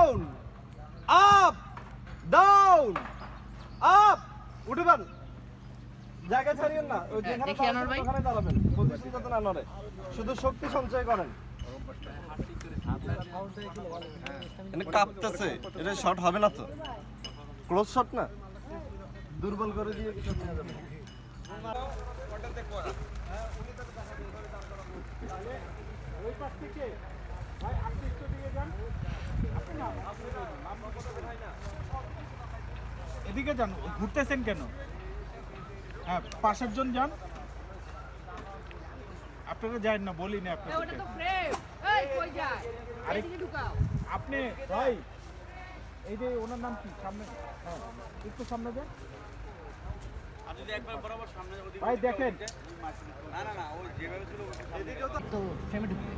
down up down up উঠে যান জায়গা ছাড়িয়েন না ওই যেখানে ওখানে দাঁড়াবেন পজিশন যাতে না নড়ে শুধু শক্তি সঞ্চয় করেন এনে কাঁপতেছে এটা শট হবে না তো ক্লোজ শট না দুর্বল করে দিয়ে কিছু নিয়ে যাবে ওই পাশ থেকে ভাই আপনি একটু দিয়ে যান আপনি না এদিকে যান ঘুরতেছেন কেন হ্যাঁ পাশের জন যান আপনারা যান না বলি না আপনাদের ওটা তো ফ্রেম এই কই যায় আরে এদিকে ঢুকাও আপনি ভাই এই যে ওনার নাম কি সামনে হ্যাঁ একটু সামনে যান আর যদি একবার বরাবর সামনে ওদিকে ভাই দেখেন না ওই যেভাবে ছিল এদিকেও তো তো ফ্রেমে ঢুকবে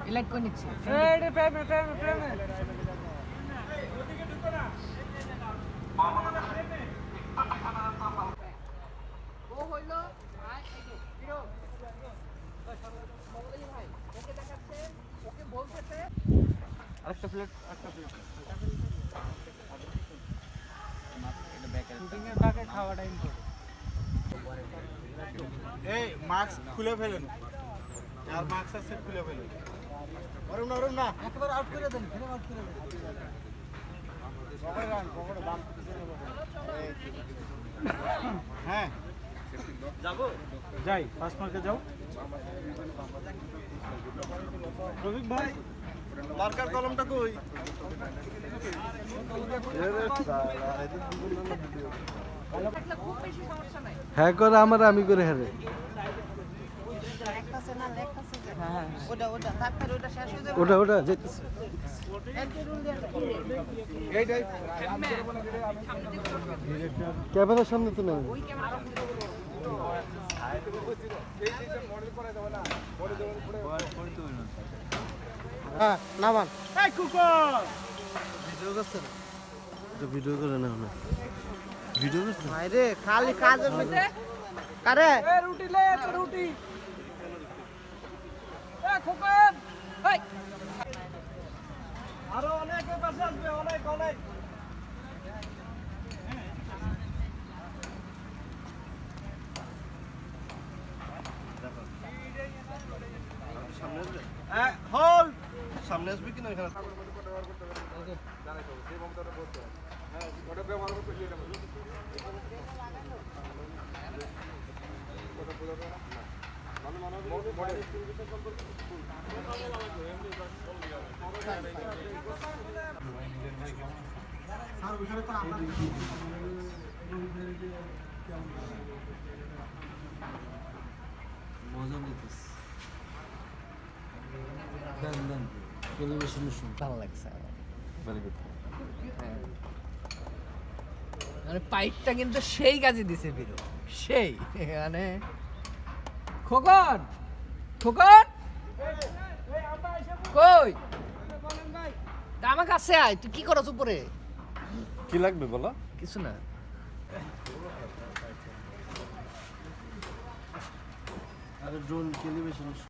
ইলাইট কই নিচ্ছে এই রে ফ্রেমে ওদিকে ঢুকো না ও হইলো ভাই এই যে হিরো মঙ্গলি ভাই ওকে দেখাচ্ছে ওকে বলতেছে আরেকটা প্লেট এই মাস্ক খুলে ফেলেন আর মাস্ক আছে খুলে ফেলেন ওরম না একবার আউট করে দেন ফেলে আউট করে দেন হ্যাঁ যাবো যাই ফার্স্ট মার্কে যাও রবিক ভাই মার্কার কলমটা কই থাকলে খুব বেশি সমস্যা নাই হ্যাঁ করে আমার আমি করে হেরে একটা না লেখতাছে যে হ্যাঁ ওটা তারপর ওটা শেষ হয়ে যাবে ওটা যেতেছে এন্টি রুল দিয়ে এইটাই ক্যামেরার সামনে তো নেই ওই ক্যামেরা হ্যাঁ নামান এই কুকুর ভিডিও করছে না এটা ভিডিও করে না না ভিডিও করছে ভাই রে খালি কাজের মধ্যে কারে এ রুটি লে তো রুটি এ খোকন এই আরো অনেক পাশে আসবে অনেক সামনে আসবে হোল্ড সামনে আসবে কিনা এখানে মজা নিতেছে দেন টেলিভিশনের শুন ভালো লাগছে ভেরি গুড মানে পাইপটা কিন্তু সেই কাজে দিছে বিরো সেই মানে খোকন কই তা আমার কাছে আয় তুই কি করছ উপরে কি লাগবে বলো কিছু না আর ড্রোন টেলিভিশনের